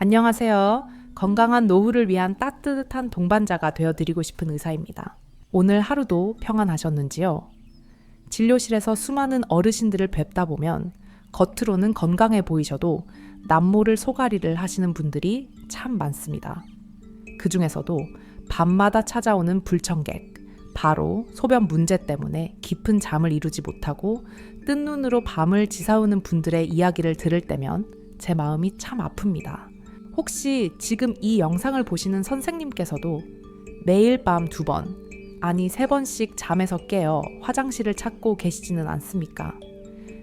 안녕하세요. 건강한 노후를 위한 따뜻한 동반자가 되어드리고 싶은 의사입니다. 오늘 하루도 평안하셨는지요? 진료실에서 수많은 어르신들을 뵙다 보면 겉으로는 건강해 보이셔도 남모를 소가리를 하시는 분들이 참 많습니다. 그 중에서도 밤마다 찾아오는 불청객, 바로 소변 문제 때문에 깊은 잠을 이루지 못하고 뜬 눈으로 밤을 지새우는 분들의 이야기를 들을 때면 제 마음이 참 아픕니다. 혹시 지금 이 영상을 보시는 선생님께서도 매일 밤 2번, 아니 3번씩 잠에서 깨어 화장실을 찾고 계시지는 않습니까?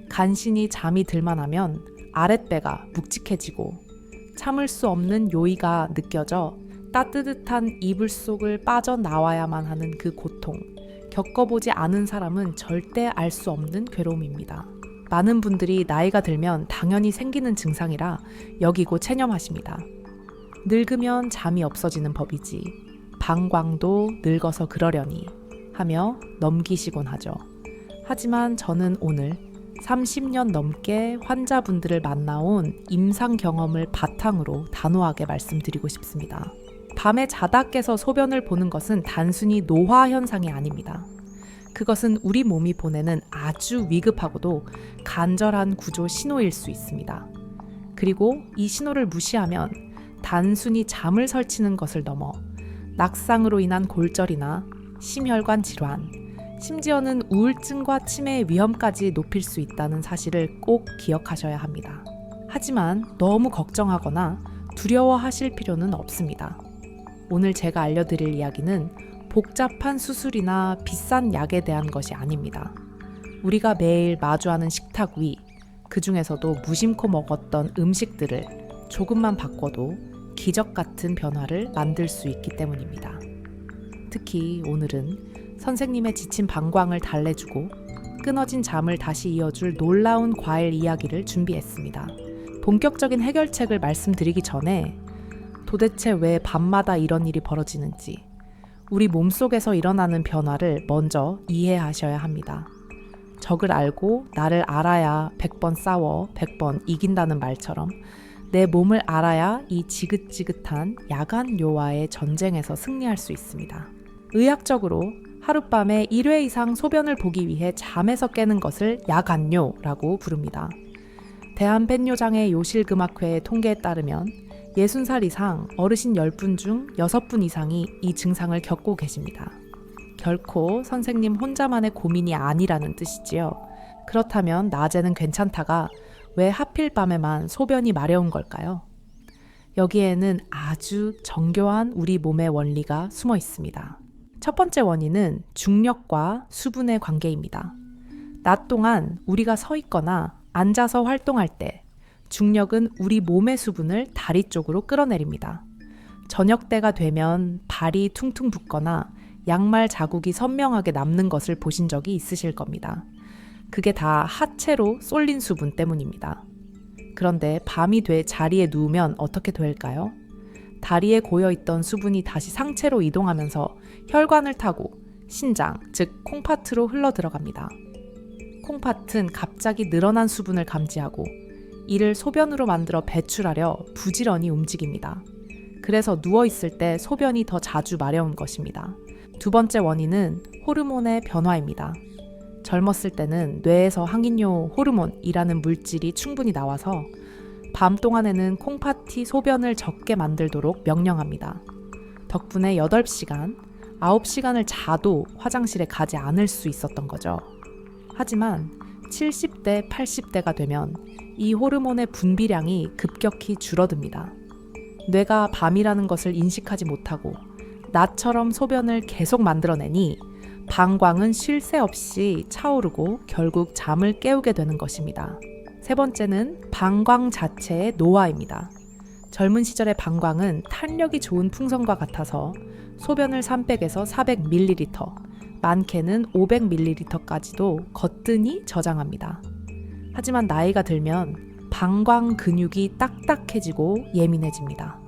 간신히 잠이 들만하면 아랫배가 묵직해지고 참을 수 없는 요의가 느껴져 따뜻한 이불 속을 빠져나와야만 하는 그 고통, 겪어보지 않은 사람은 절대 알 수 없는 괴로움입니다. 많은 분들이 나이가 들면 당연히 생기는 증상이라 여기고 체념하십니다. 늙으면 잠이 없어지는 법이지, 방광도 늙어서 그러려니 하며 넘기시곤 하죠. 하지만 저는 오늘 30년 넘게 환자분들을 만나온 임상 경험을 바탕으로 단호하게 말씀드리고 싶습니다. 밤에 자다 깨서 소변을 보는 것은 단순히 노화 현상이 아닙니다. 그것은 우리 몸이 보내는 아주 위급하고도 간절한 구조 신호일 수 있습니다. 그리고 이 신호를 무시하면 단순히 잠을 설치는 것을 넘어 낙상으로 인한 골절이나 심혈관 질환, 심지어는 우울증과 치매의 위험까지 높일 수 있다는 사실을 꼭 기억하셔야 합니다. 하지만 너무 걱정하거나 두려워하실 필요는 없습니다. 오늘 제가 알려드릴 이야기는 복잡한 수술이나 비싼 약에 대한 것이 아닙니다. 우리가 매일 마주하는 식탁 위, 그 중에서도 무심코 먹었던 음식들을 조금만 바꿔도 기적 같은 변화를 만들 수 있기 때문입니다. 특히 오늘은 선생님의 지친 방광을 달래주고 끊어진 잠을 다시 이어줄 놀라운 과일 이야기를 준비했습니다. 본격적인 해결책을 말씀드리기 전에 도대체 왜 밤마다 이런 일이 벌어지는지, 우리 몸속에서 일어나는 변화를 먼저 이해하셔야 합니다. 적을 알고 나를 알아야 100번 싸워 100번 이긴다는 말처럼 내 몸을 알아야 이 지긋지긋한 야간요와의 전쟁에서 승리할 수 있습니다. 의학적으로 하룻밤에 1회 이상 소변을 보기 위해 잠에서 깨는 것을 야간요라고 부릅니다. 대한벤뇨장애 요실금학회의 통계에 따르면 60살 이상 어르신 10분 중 6분 이상이 이 증상을 겪고 계십니다. 결코 선생님 혼자만의 고민이 아니라는 뜻이지요. 그렇다면 낮에는 괜찮다가 왜 하필 밤에만 소변이 마려운 걸까요? 여기에는 아주 정교한 우리 몸의 원리가 숨어 있습니다. 첫 번째 원인은 중력과 수분의 관계입니다. 낮 동안 우리가 서 있거나 앉아서 활동할 때 중력은 우리 몸의 수분을 다리 쪽으로 끌어내립니다. 저녁 때가 되면 발이 퉁퉁 붓거나 양말 자국이 선명하게 남는 것을 보신 적이 있으실 겁니다. 그게 다 하체로 쏠린 수분 때문입니다. 그런데 밤이 돼 자리에 누우면 어떻게 될까요? 다리에 고여있던 수분이 다시 상체로 이동하면서 혈관을 타고 신장, 즉 콩팥으로 흘러 들어갑니다. 콩팥은 갑자기 늘어난 수분을 감지하고 이를 소변으로 만들어 배출하려 부지런히 움직입니다. 그래서 누워있을 때 소변이 더 자주 마려운 것입니다. 두 번째 원인은 호르몬의 변화입니다. 젊었을 때는 뇌에서 항인효 호르몬이라는 물질이 충분히 나와서 밤 동안에는 콩팥이 소변을 적게 만들도록 명령합니다. 덕분에 8시간, 9시간을 자도 화장실에 가지 않을 수 있었던 거죠. 하지만 70대, 80대가 되면 이 호르몬의 분비량이 급격히 줄어듭니다. 뇌가 밤이라는 것을 인식하지 못하고 낮처럼 소변을 계속 만들어내니 방광은 쉴 새 없이 차오르고 결국 잠을 깨우게 되는 것입니다. 세 번째는 방광 자체의 노화입니다. 젊은 시절의 방광은 탄력이 좋은 풍선과 같아서 소변을 300에서 400ml, 많게는 500ml까지도 거뜬히 저장합니다. 하지만 나이가 들면 방광 근육이 딱딱해지고 예민해집니다.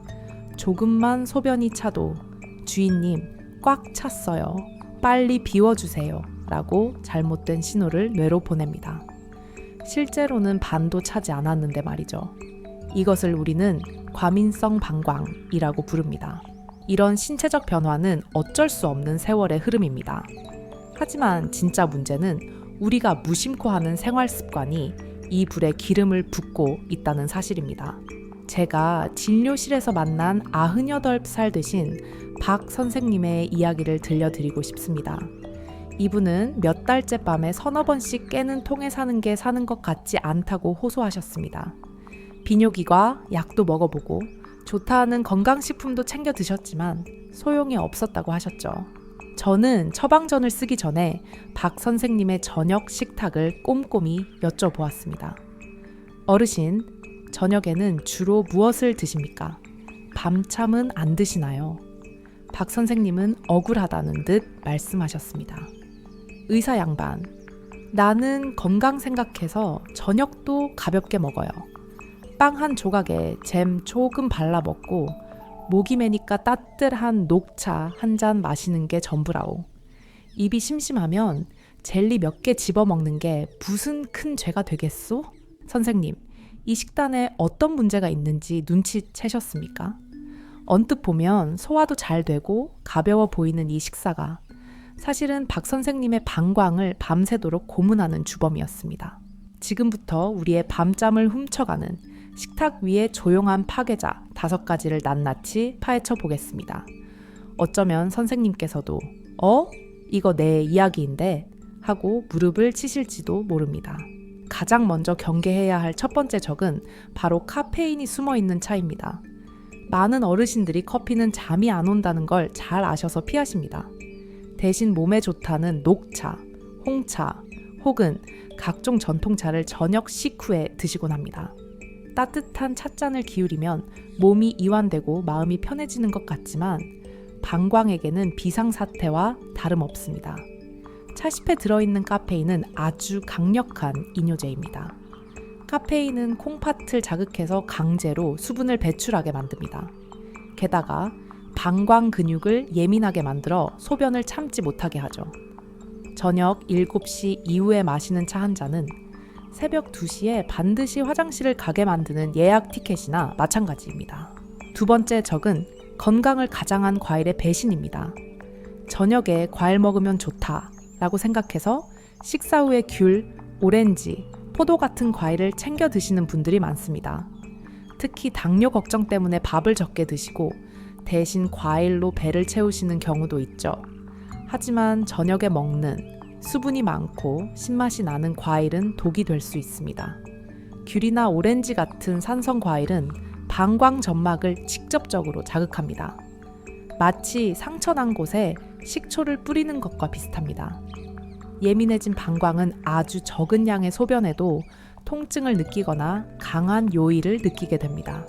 조금만 소변이 차도 주인님 꽉 찼어요. 빨리 비워주세요. 라고 잘못된 신호를 뇌로 보냅니다. 실제로는 반도 차지 않았는데 말이죠. 이것을 우리는 과민성 방광이라고 부릅니다. 이런 신체적 변화는 어쩔 수 없는 세월의 흐름입니다. 하지만 진짜 문제는 우리가 무심코 하는 생활 습관이 이 불에 기름을 붓고 있다는 사실입니다. 제가 진료실에서 만난 98살 되신 박 선생님의 이야기를 들려드리고 싶습니다. 이분은 몇 달째 밤에 서너 번씩 깨는 통에 사는 게 사는 것 같지 않다고 호소하셨습니다. 비뇨기과 약도 먹어보고 좋다 하는 건강식품도 챙겨 드셨지만 소용이 없었다고 하셨죠. 저는 처방전을 쓰기 전에 박 선생님의 저녁 식탁을 꼼꼼히 여쭤보았습니다. 어르신, 저녁에는 주로 무엇을 드십니까? 밤참은 안 드시나요? 박 선생님은 억울하다는 듯 말씀하셨습니다. 의사 양반, 나는 건강 생각해서 저녁도 가볍게 먹어요. 빵 한 조각에 잼 조금 발라 먹고 목이 메니까 따뜻한 녹차 한 잔 마시는 게 전부라오. 입이 심심하면 젤리 몇 개 집어 먹는 게 무슨 큰 죄가 되겠소? 선생님, 이 식단에 어떤 문제가 있는지 눈치채셨습니까? 언뜻 보면 소화도 잘 되고 가벼워 보이는 이 식사가 사실은 박 선생님의 방광을 밤새도록 고문하는 주범이었습니다. 지금부터 우리의 밤잠을 훔쳐가는 식탁 위의 조용한 파괴자 5가지를 낱낱이 파헤쳐 보겠습니다. 어쩌면 선생님께서도 이거 내 이야기인데 하고 무릎을 치실지도 모릅니다. 가장 먼저 경계해야 할 첫 번째 적은 바로 카페인이 숨어있는 차입니다. 많은 어르신들이 커피는 잠이 안 온다는 걸 잘 아셔서 피하십니다. 대신 몸에 좋다는 녹차, 홍차 혹은 각종 전통차를 저녁 식후에 드시곤 합니다. 따뜻한 찻잔을 기울이면 몸이 이완되고 마음이 편해지는 것 같지만 방광에게는 비상사태와 다름없습니다. 차십에 들어있는 카페인은 아주 강력한 이뇨제입니다. 카페인은 콩팥을 자극해서 강제로 수분을 배출하게 만듭니다. 게다가 방광 근육을 예민하게 만들어 소변을 참지 못하게 하죠. 저녁 7시 이후에 마시는 차 한 잔은 새벽 2시에 반드시 화장실을 가게 만드는 예약 티켓이나 마찬가지입니다. 두 번째 적은 건강을 가장한 과일의 배신입니다. 저녁에 과일 먹으면 좋다라고 생각해서 식사 후에 귤, 오렌지, 포도 같은 과일을 챙겨 드시는 분들이 많습니다. 특히 당뇨 걱정 때문에 밥을 적게 드시고 대신 과일로 배를 채우시는 경우도 있죠. 하지만 저녁에 먹는 수분이 많고 신맛이 나는 과일은 독이 될 수 있습니다. 귤이나 오렌지 같은 산성 과일은 방광 점막을 직접적으로 자극합니다. 마치 상처 난 곳에 식초를 뿌리는 것과 비슷합니다. 예민해진 방광은 아주 적은 양의 소변에도 통증을 느끼거나 강한 요일을 느끼게 됩니다.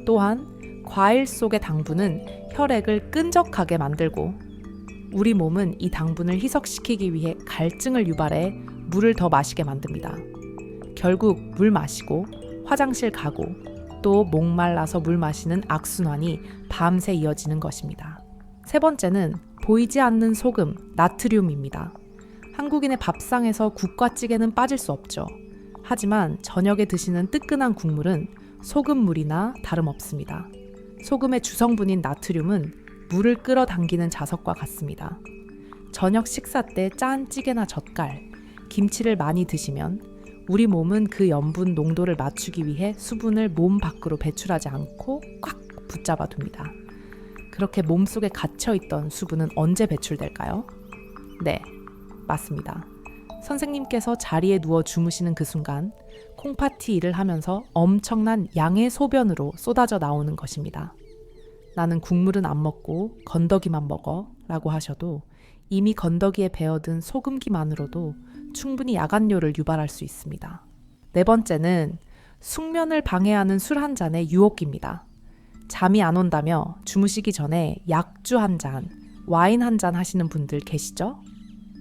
또한 과일 속의 당분은 혈액을 끈적하게 만들고 우리 몸은 이 당분을 희석시키기 위해 갈증을 유발해 물을 더 마시게 만듭니다. 결국 물 마시고 화장실 가고 또 목말라서 물 마시는 악순환이 밤새 이어지는 것입니다. 세 번째는 보이지 않는 소금, 나트륨입니다. 한국인의 밥상에서 국과 찌개는 빠질 수 없죠. 하지만 저녁에 드시는 뜨끈한 국물은 소금물이나 다름없습니다. 소금의 주성분인 나트륨은 물을 끌어당기는 자석과 같습니다. 저녁 식사 때 짠 찌개나 젓갈, 김치를 많이 드시면 우리 몸은 그 염분 농도를 맞추기 위해 수분을 몸 밖으로 배출하지 않고 꽉 붙잡아 둡니다. 그렇게 몸속에 갇혀있던 수분은 언제 배출될까요? 네, 맞습니다. 선생님께서 자리에 누워 주무시는 그 순간 콩팥이 일을 하면서 엄청난 양의 소변으로 쏟아져 나오는 것입니다. 나는 국물은 안 먹고 건더기만 먹어 라고 하셔도 이미 건더기에 배어든 소금기만으로도 충분히 야간뇨를 유발할 수 있습니다. 네 번째는 숙면을 방해하는 술 한 잔의 유혹입니다. 잠이 안 온다며 주무시기 전에 약주 한 잔, 와인 한 잔 하시는 분들 계시죠?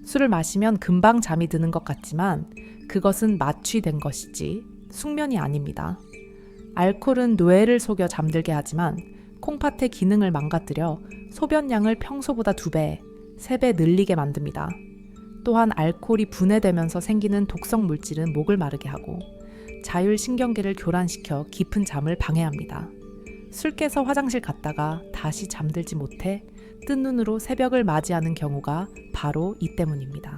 술을 마시면 금방 잠이 드는 것 같지만 그것은 마취된 것이지 숙면이 아닙니다. 알코올은 뇌를 속여 잠들게 하지만 콩팥의 기능을 망가뜨려 소변량을 평소보다 2배, 3배 늘리게 만듭니다. 또한 알코올이 분해되면서 생기는 독성 물질은 목을 마르게 하고 자율신경계를 교란시켜 깊은 잠을 방해합니다. 술 깨서 화장실 갔다가 다시 잠들지 못해 뜬 눈으로 새벽을 맞이하는 경우가 바로 이 때문입니다.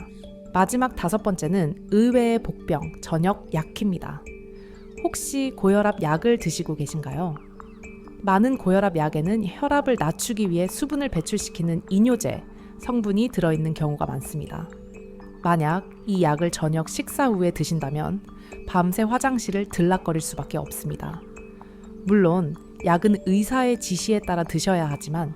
마지막 5번째는 의외의 복병, 저녁 약입니다. 혹시 고혈압 약을 드시고 계신가요? 많은 고혈압 약에는 혈압을 낮추기 위해 수분을 배출시키는 이뇨제 성분이 들어있는 경우가 많습니다. 만약 이 약을 저녁 식사 후에 드신다면 밤새 화장실을 들락거릴 수밖에 없습니다. 물론 약은 의사의 지시에 따라 드셔야 하지만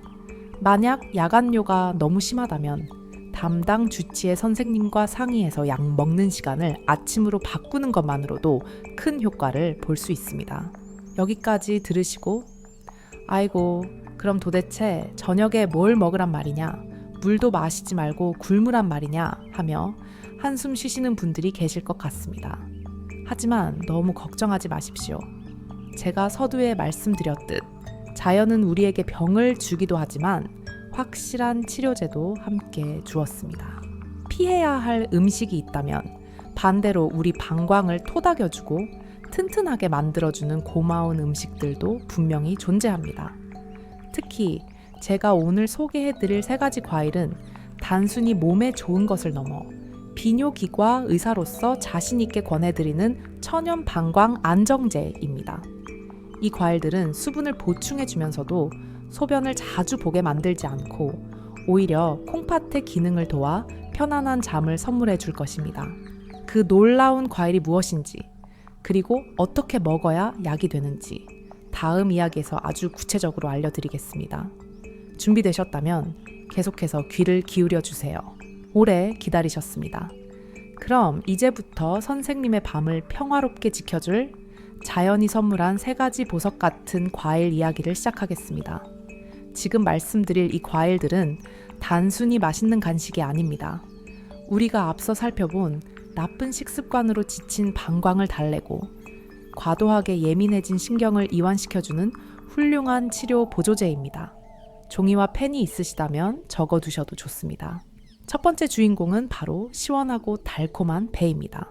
만약 야간뇨가 너무 심하다면 담당 주치의 선생님과 상의해서 약 먹는 시간을 아침으로 바꾸는 것만으로도 큰 효과를 볼 수 있습니다. 여기까지 들으시고 아이고 그럼 도대체 저녁에 뭘 먹으란 말이냐, 물도 마시지 말고 굶으란 말이냐 하며 한숨 쉬시는 분들이 계실 것 같습니다. 하지만 너무 걱정하지 마십시오. 제가 서두에 말씀드렸듯 자연은 우리에게 병을 주기도 하지만 확실한 치료제도 함께 주었습니다. 피해야 할 음식이 있다면 반대로 우리 방광을 토닥여주고 튼튼하게 만들어주는 고마운 음식들도 분명히 존재합니다. 특히 제가 오늘 소개해드릴 3가지 과일은 단순히 몸에 좋은 것을 넘어 비뇨기과 의사로서 자신있게 권해드리는 천연 방광 안정제입니다. 이 과일들은 수분을 보충해주면서도 소변을 자주 보게 만들지 않고 오히려 콩팥의 기능을 도와 편안한 잠을 선물해 줄 것입니다. 그 놀라운 과일이 무엇인지, 그리고 어떻게 먹어야 약이 되는지 다음 이야기에서 아주 구체적으로 알려드리겠습니다. 준비되셨다면 계속해서 귀를 기울여 주세요. 오래 기다리셨습니다. 그럼 이제부터 선생님의 밤을 평화롭게 지켜줄 자연이 선물한 3가지 보석 같은 과일 이야기를 시작하겠습니다. 지금 말씀드릴 이 과일들은 단순히 맛있는 간식이 아닙니다. 우리가 앞서 살펴본 나쁜 식습관으로 지친 방광을 달래고 과도하게 예민해진 신경을 이완시켜주는 훌륭한 치료 보조제입니다. 종이와 펜이 있으시다면 적어두셔도 좋습니다. 첫 번째 주인공은 바로 시원하고 달콤한 배입니다.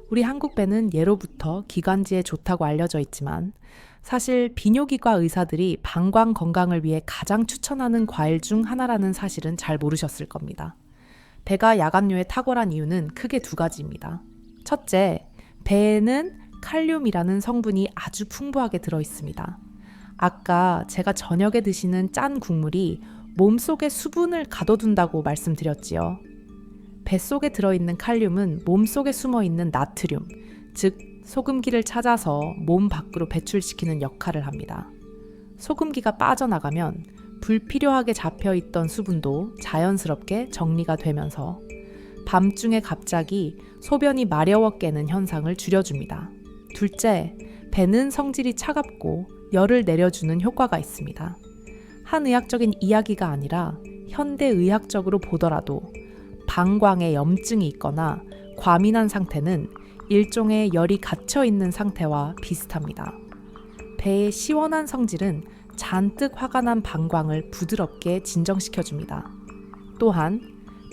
우리 한국 배는 예로부터 기관지에 좋다고 알려져 있지만 사실 비뇨기과 의사들이 방광 건강을 위해 가장 추천하는 과일 중 하나라는 사실은 잘 모르셨을 겁니다. 배가 야간뇨에 탁월한 이유는 크게 2가지입니다. 첫째, 배에는 칼륨이라는 성분이 아주 풍부하게 들어있습니다. 아까 제가 저녁에 드시는 짠 국물이 몸속에 수분을 가둬둔다고 말씀드렸지요. 뱃속에 들어있는 칼륨은 몸속에 숨어있는 나트륨, 즉 소금기를 찾아서 몸 밖으로 배출시키는 역할을 합니다. 소금기가 빠져나가면 불필요하게 잡혀있던 수분도 자연스럽게 정리가 되면서 밤중에 갑자기 소변이 마려워 깨는 현상을 줄여줍니다. 둘째, 배는 성질이 차갑고 열을 내려주는 효과가 있습니다. 한의학적인 이야기가 아니라 현대의학적으로 보더라도 방광에 염증이 있거나 과민한 상태는 일종의 열이 갇혀있는 상태와 비슷합니다. 배의 시원한 성질은 잔뜩 화가 난 방광을 부드럽게 진정시켜줍니다. 또한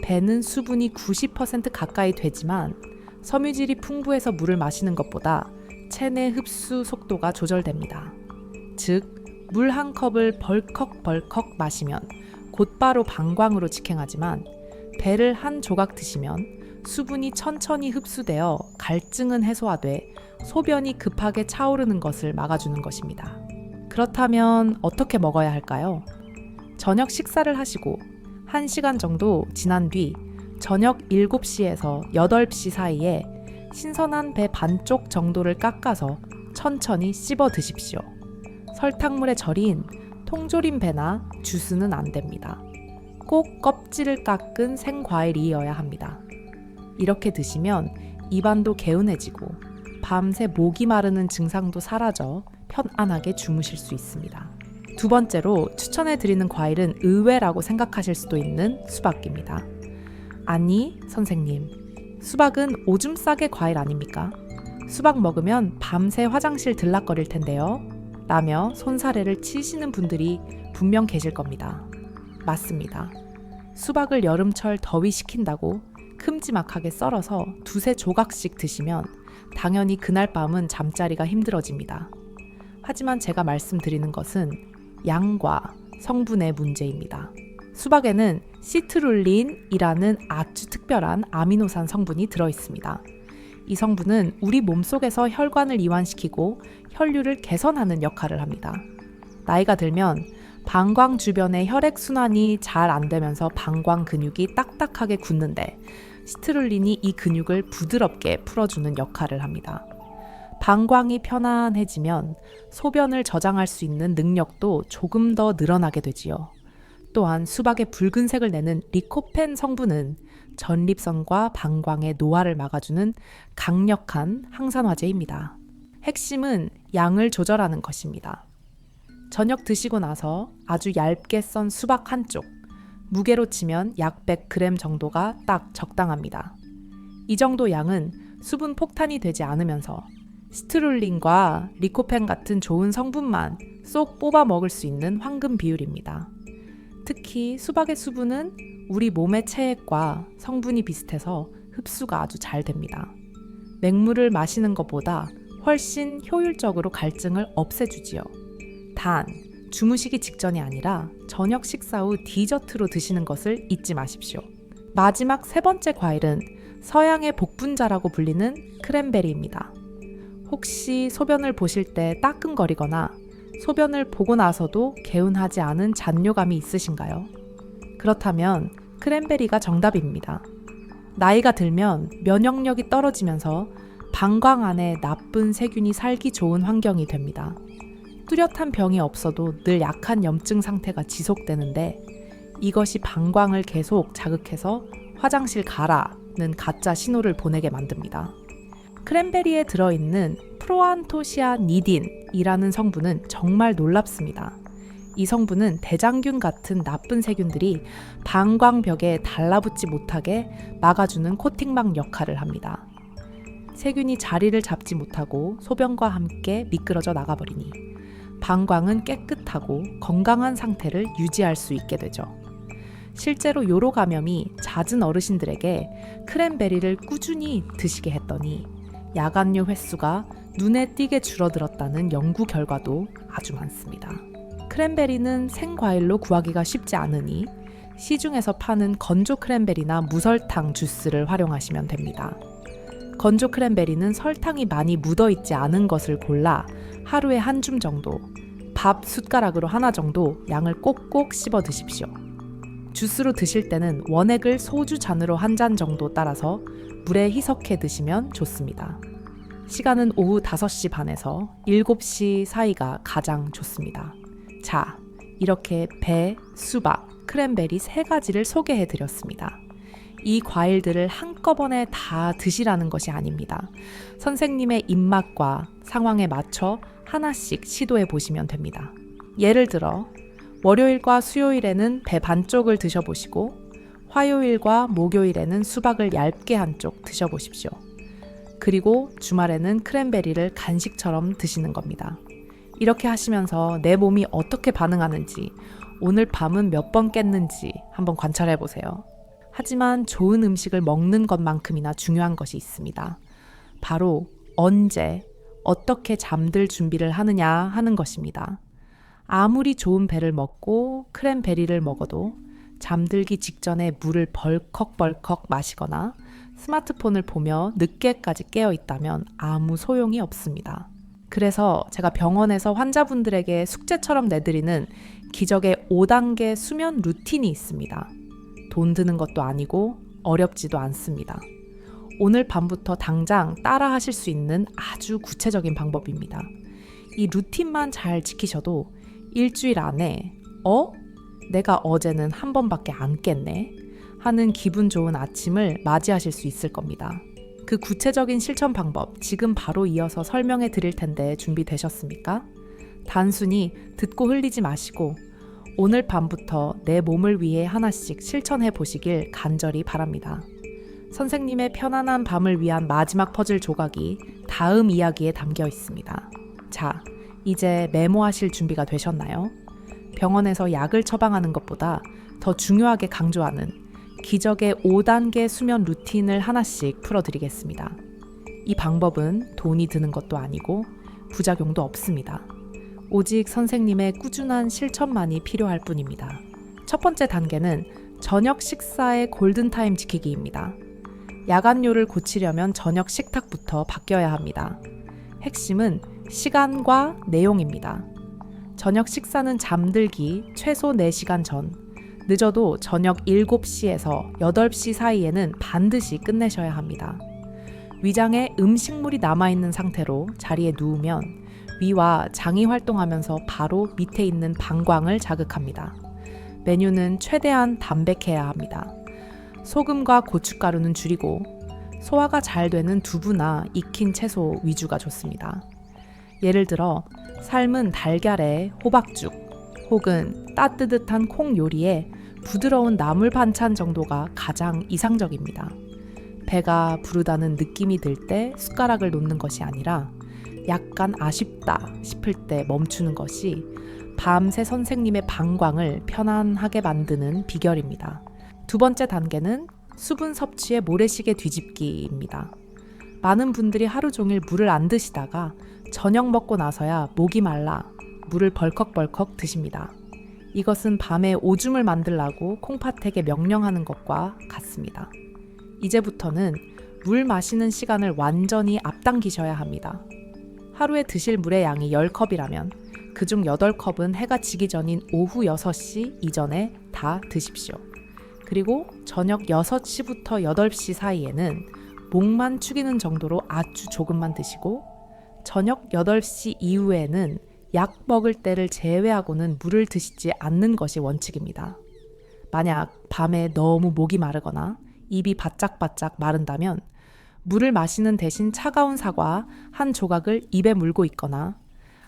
배는 수분이 90% 가까이 되지만 섬유질이 풍부해서 물을 마시는 것보다 체내 흡수 속도가 조절됩니다. 즉, 물 한 컵을 벌컥벌컥 마시면 곧바로 방광으로 직행하지만 배를 한 조각 드시면 수분이 천천히 흡수되어 갈증은 해소하되 소변이 급하게 차오르는 것을 막아주는 것입니다. 그렇다면 어떻게 먹어야 할까요? 저녁 식사를 하시고 1시간 정도 지난 뒤 저녁 7시에서 8시 사이에 신선한 배 반쪽 정도를 깎아서 천천히 씹어 드십시오. 설탕물에 절인 통조림 배나 주스는 안 됩니다. 꼭 껍질을 깎은 생과일이어야 합니다. 이렇게 드시면 입안도 개운해지고 밤새 목이 마르는 증상도 사라져 편안하게 주무실 수 있습니다. 2번째로 추천해드리는 과일은 의외라고 생각하실 수도 있는 수박입니다. 아니, 선생님, 수박은 오줌 싸개 과일 아닙니까? 수박 먹으면 밤새 화장실 들락거릴 텐데요. 라며 손사래를 치시는 분들이 분명 계실 겁니다. 맞습니다. 수박을 여름철 더위 식힌다고 큼지막하게 썰어서 2-3 조각씩 드시면 당연히 그날 밤은 잠자리가 힘들어집니다. 하지만 제가 말씀드리는 것은 양과 성분의 문제입니다. 수박에는 시트룰린이라는 아주 특별한 아미노산 성분이 들어있습니다. 이 성분은 우리 몸속에서 혈관을 이완시키고 혈류를 개선하는 역할을 합니다. 나이가 들면 방광 주변의 혈액순환이 잘 안 되면서 방광 근육이 딱딱하게 굳는데 시트룰린이 이 근육을 부드럽게 풀어주는 역할을 합니다. 방광이 편안해지면 소변을 저장할 수 있는 능력도 조금 더 늘어나게 되지요. 또한 수박의 붉은색을 내는 리코펜 성분은 전립선과 방광의 노화를 막아주는 강력한 항산화제입니다. 핵심은 양을 조절하는 것입니다. 저녁 드시고 나서 아주 얇게 썬 수박 한 쪽, 무게로 치면 약 100g 정도가 딱 적당합니다. 이 정도 양은 수분 폭탄이 되지 않으면서 시트룰린과 리코펜 같은 좋은 성분만 쏙 뽑아 먹을 수 있는 황금 비율입니다. 특히 수박의 수분은 우리 몸의 체액과 성분이 비슷해서 흡수가 아주 잘 됩니다. 맹물을 마시는 것보다 훨씬 효율적으로 갈증을 없애주지요. 단, 주무시기 직전이 아니라 저녁 식사 후 디저트로 드시는 것을 잊지 마십시오. 마지막 세 번째 과일은 서양의 복분자라고 불리는 크랜베리입니다. 혹시 소변을 보실 때 따끔거리거나 소변을 보고 나서도 개운하지 않은 잔뇨감이 있으신가요? 그렇다면 크랜베리가 정답입니다. 나이가 들면 면역력이 떨어지면서 방광 안에 나쁜 세균이 살기 좋은 환경이 됩니다. 뚜렷한 병이 없어도 늘 약한 염증 상태가 지속되는데 이것이 방광을 계속 자극해서 화장실 가라는 가짜 신호를 보내게 만듭니다. 크랜베리에 들어있는 프로안토시아니딘이라는 성분은 정말 놀랍습니다. 이 성분은 대장균 같은 나쁜 세균들이 방광벽에 달라붙지 못하게 막아주는 코팅막 역할을 합니다. 세균이 자리를 잡지 못하고 소변과 함께 미끄러져 나가버리니 방광은 깨끗하고 건강한 상태를 유지할 수 있게 되죠. 실제로 요로 감염이 잦은 어르신들에게 크랜베리를 꾸준히 드시게 했더니 야간뇨 횟수가 눈에 띄게 줄어들었다는 연구 결과도 아주 많습니다. 크랜베리는 생과일로 구하기가 쉽지 않으니 시중에서 파는 건조 크랜베리나 무설탕 주스를 활용하시면 됩니다. 건조 크랜베리는 설탕이 많이 묻어있지 않은 것을 골라 하루에 한 줌 정도, 밥 숟가락으로 하나 정도 양을 꼭꼭 씹어 드십시오. 주스로 드실 때는 원액을 소주 잔으로 한 잔 정도 따라서 물에 희석해 드시면 좋습니다. 시간은 오후 5시 반에서 7시 사이가 가장 좋습니다. 자, 이렇게 배, 수박, 크랜베리 3가지를 소개해 드렸습니다. 이 과일들을 한꺼번에 다 드시라는 것이 아닙니다. 선생님의 입맛과 상황에 맞춰 하나씩 시도해 보시면 됩니다. 예를 들어 월요일과 수요일에는 배 반쪽을 드셔보시고 화요일과 목요일에는 수박을 얇게 한 쪽 드셔보십시오. 그리고 주말에는 크랜베리를 간식처럼 드시는 겁니다. 이렇게 하시면서 내 몸이 어떻게 반응하는지, 오늘 밤은 몇 번 깼는지 한번 관찰해 보세요. 하지만 좋은 음식을 먹는 것만큼이나 중요한 것이 있습니다. 바로 언제, 어떻게 잠들 준비를 하느냐 하는 것입니다. 아무리 좋은 배를 먹고 크랜베리를 먹어도 잠들기 직전에 물을 벌컥벌컥 마시거나 스마트폰을 보며 늦게까지 깨어 있다면 아무 소용이 없습니다. 그래서 제가 병원에서 환자분들에게 숙제처럼 내드리는 기적의 5단계 수면 루틴이 있습니다. 돈 드는 것도 아니고 어렵지도 않습니다. 오늘 밤부터 당장 따라 하실 수 있는 아주 구체적인 방법입니다. 이 루틴만 잘 지키셔도 일주일 안에 내가 어제는 한 번밖에 안 깼네 하는 기분 좋은 아침을 맞이하실 수 있을 겁니다. 그 구체적인 실천 방법 지금 바로 이어서 설명해 드릴 텐데 준비되셨습니까? 단순히 듣고 흘리지 마시고 오늘 밤부터 내 몸을 위해 하나씩 실천해 보시길 간절히 바랍니다. 선생님의 편안한 밤을 위한 마지막 퍼즐 조각이 다음 이야기에 담겨 있습니다. 자, 이제 메모하실 준비가 되셨나요? 병원에서 약을 처방하는 것보다 더 중요하게 강조하는 기적의 5단계 수면 루틴을 하나씩 풀어드리겠습니다. 이 방법은 돈이 드는 것도 아니고 부작용도 없습니다. 오직 선생님의 꾸준한 실천만이 필요할 뿐입니다. 첫 번째 단계는 저녁 식사의 골든타임 지키기입니다. 야간요를 고치려면 저녁 식탁부터 바뀌어야 합니다. 핵심은 시간과 내용입니다. 저녁 식사는 잠들기 최소 4시간 전, 늦어도 저녁 7시에서 8시 사이에는 반드시 끝내셔야 합니다. 위장에 음식물이 남아있는 상태로 자리에 누우면 위와 장이 활동하면서 바로 밑에 있는 방광을 자극합니다. 메뉴는 최대한 담백해야 합니다. 소금과 고춧가루는 줄이고 소화가 잘 되는 두부나 익힌 채소 위주가 좋습니다. 예를 들어 삶은 달걀에 호박죽 혹은 따뜻한 콩 요리에 부드러운 나물 반찬 정도가 가장 이상적입니다. 배가 부르다는 느낌이 들 때 숟가락을 놓는 것이 아니라 약간 아쉽다 싶을 때 멈추는 것이 밤새 선생님의 방광을 편안하게 만드는 비결입니다. 두 번째 단계는 수분 섭취의 모래시계 뒤집기입니다. 많은 분들이 하루 종일 물을 안 드시다가 저녁 먹고 나서야 목이 말라 물을 벌컥벌컥 드십니다. 이것은 밤에 오줌을 만들라고 콩팥에게 명령하는 것과 같습니다. 이제부터는 물 마시는 시간을 완전히 앞당기셔야 합니다. 하루에 드실 물의 양이 10컵이라면 그중 8컵은 해가 지기 전인 오후 6시 이전에 다 드십시오. 그리고 저녁 6시부터 8시 사이에는 목만 축이는 정도로 아주 조금만 드시고 저녁 8시 이후에는 약 먹을 때를 제외하고는 물을 드시지 않는 것이 원칙입니다. 만약 밤에 너무 목이 마르거나 입이 바짝바짝 마른다면 물을 마시는 대신 차가운 사과 한 조각을 입에 물고 있거나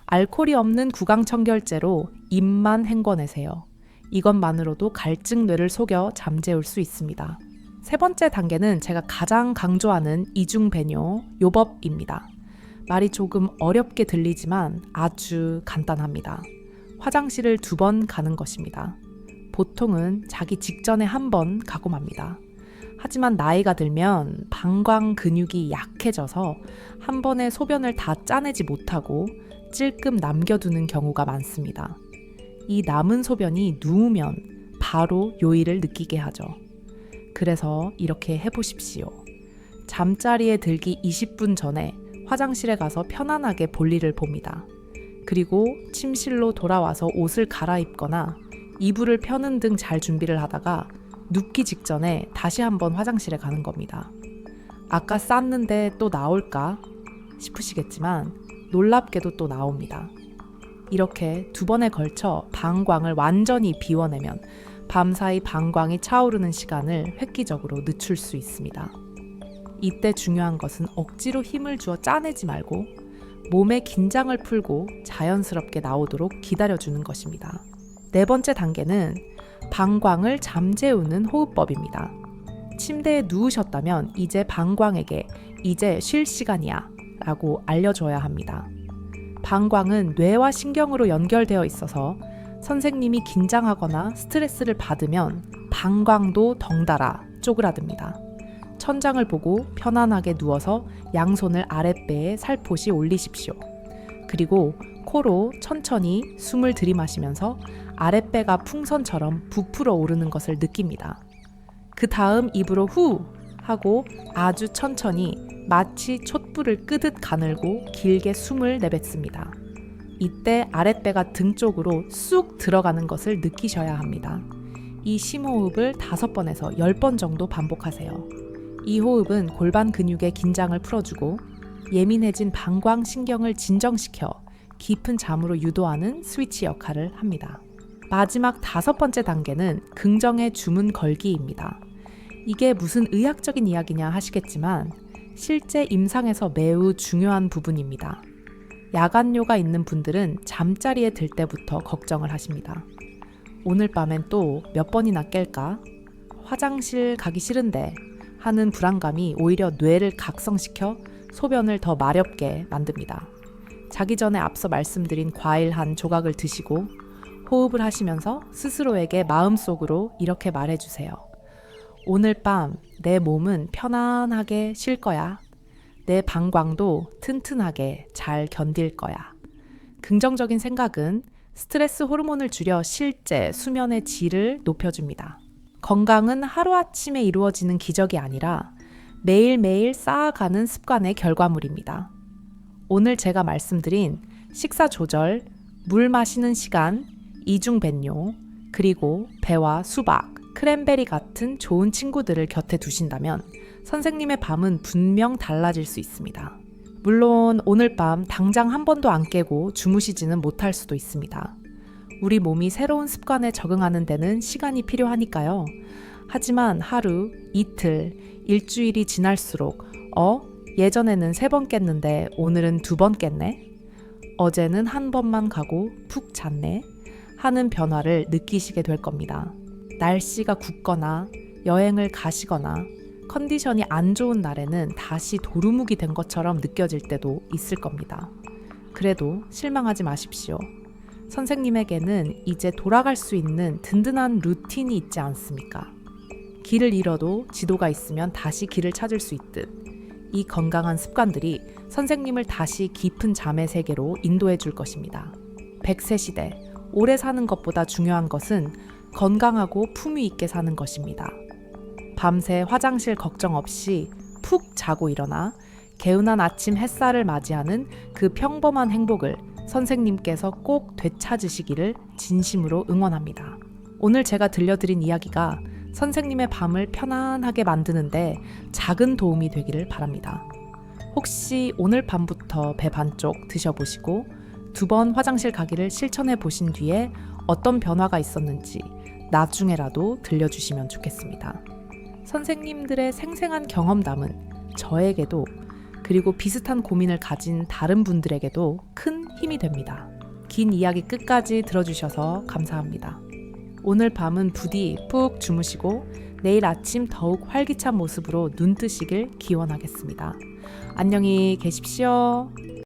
알코올이 없는 구강청결제로 입만 헹궈내세요. 이것만으로도 갈증뇌를 속여 잠재울 수 있습니다. 세 번째 단계는 제가 가장 강조하는 이중배뇨 요법입니다. 말이 조금 어렵게 들리지만 아주 간단합니다. 화장실을 2번 가는 것입니다. 보통은 자기 직전에 1번 가고 맙니다. 하지만 나이가 들면 방광 근육이 약해져서 한 번에 소변을 다 짜내지 못하고 찔끔 남겨두는 경우가 많습니다. 이 남은 소변이 누우면 바로 요일을 느끼게 하죠. 그래서 이렇게 해보십시오. 잠자리에 들기 20분 전에 화장실에 가서 편안하게 볼일을 봅니다. 그리고 침실로 돌아와서 옷을 갈아입거나 이불을 펴는 등 잘 준비를 하다가 눕기 직전에 다시 한번 화장실에 가는 겁니다. 아까 쌌는데 또 나올까 싶으시겠지만 놀랍게도 또 나옵니다. 이렇게 2번에 걸쳐 방광을 완전히 비워내면 밤사이 방광이 차오르는 시간을 획기적으로 늦출 수 있습니다. 이때 중요한 것은 억지로 힘을 주어 짜내지 말고 몸의 긴장을 풀고 자연스럽게 나오도록 기다려주는 것입니다. 네 번째 단계는 방광을 잠재우는 호흡법입니다. 침대에 누우셨다면 이제 방광에게 이제 쉴 시간이야 라고 알려줘야 합니다. 방광은 뇌와 신경으로 연결되어 있어서 선생님이 긴장하거나 스트레스를 받으면 방광도 덩달아 쪼그라듭니다. 천장을 보고 편안하게 누워서 양손을 아랫배에 살포시 올리십시오. 그리고 코로 천천히 숨을 들이마시면서 아랫배가 풍선처럼 부풀어 오르는 것을 느낍니다. 그 다음 입으로 후 하고 아주 천천히 마치 촛불을 끄듯 가늘고 길게 숨을 내뱉습니다. 이때 아랫배가 등 쪽으로 쑥 들어가는 것을 느끼셔야 합니다. 이 심호흡을 5번에서 10번 정도 반복하세요. 이 호흡은 골반 근육의 긴장을 풀어주고 예민해진 방광 신경을 진정시켜 깊은 잠으로 유도하는 스위치 역할을 합니다. 마지막 5번째 단계는 긍정의 주문 걸기입니다. 이게 무슨 의학적인 이야기냐 하시겠지만 실제 임상에서 매우 중요한 부분입니다. 야간요가 있는 분들은 잠자리에 들 때부터 걱정을 하십니다. 오늘 밤엔 또 몇 번이나 깰까? 화장실 가기 싫은데 하는 불안감이 오히려 뇌를 각성시켜 소변을 더 마렵게 만듭니다. 자기 전에 앞서 말씀드린 과일 한 조각을 드시고 호흡을 하시면서 스스로에게 마음속으로 이렇게 말해주세요. 오늘 밤 내 몸은 편안하게 쉴 거야. 내 방광도 튼튼하게 잘 견딜 거야. 긍정적인 생각은 스트레스 호르몬을 줄여 실제 수면의 질을 높여줍니다. 건강은 하루아침에 이루어지는 기적이 아니라 매일매일 쌓아가는 습관의 결과물입니다. 오늘 제가 말씀드린 식사 조절, 물 마시는 시간, 이중변뇨, 그리고 배와 수박, 크랜베리 같은 좋은 친구들을 곁에 두신다면 선생님의 밤은 분명 달라질 수 있습니다. 물론 오늘 밤 당장 한 번도 안 깨고 주무시지는 못할 수도 있습니다. 우리 몸이 새로운 습관에 적응하는 데는 시간이 필요하니까요. 하지만 하루, 이틀, 일주일이 지날수록 예전에는 3번 깼는데 오늘은 2번 깼네? 어제는 한 번만 가고 푹 잤네? 하는 변화를 느끼시게 될 겁니다. 날씨가 굳거나 여행을 가시거나 컨디션이 안 좋은 날에는 다시 도루묵이 된 것처럼 느껴질 때도 있을 겁니다. 그래도 실망하지 마십시오. 선생님에게는 이제 돌아갈 수 있는 든든한 루틴이 있지 않습니까? 길을 잃어도 지도가 있으면 다시 길을 찾을 수 있듯 이 건강한 습관들이 선생님을 다시 깊은 잠의 세계로 인도해 줄 것입니다. 100세 시대, 오래 사는 것보다 중요한 것은 건강하고 품위 있게 사는 것입니다. 밤새 화장실 걱정 없이 푹 자고 일어나 개운한 아침 햇살을 맞이하는 그 평범한 행복을 선생님께서 꼭 되찾으시기를 진심으로 응원합니다. 오늘 제가 들려드린 이야기가 선생님의 밤을 편안하게 만드는데 작은 도움이 되기를 바랍니다. 혹시 오늘 밤부터 배 반쪽 드셔보시고 2번 화장실 가기를 실천해 보신 뒤에 어떤 변화가 있었는지 나중에라도 들려주시면 좋겠습니다. 선생님들의 생생한 경험담은 저에게도 그리고 비슷한 고민을 가진 다른 분들에게도 큰 힘이 됩니다. 긴 이야기 끝까지 들어주셔서 감사합니다. 오늘 밤은 부디 푹 주무시고 내일 아침 더욱 활기찬 모습으로 눈 뜨시길 기원하겠습니다. 안녕히 계십시오.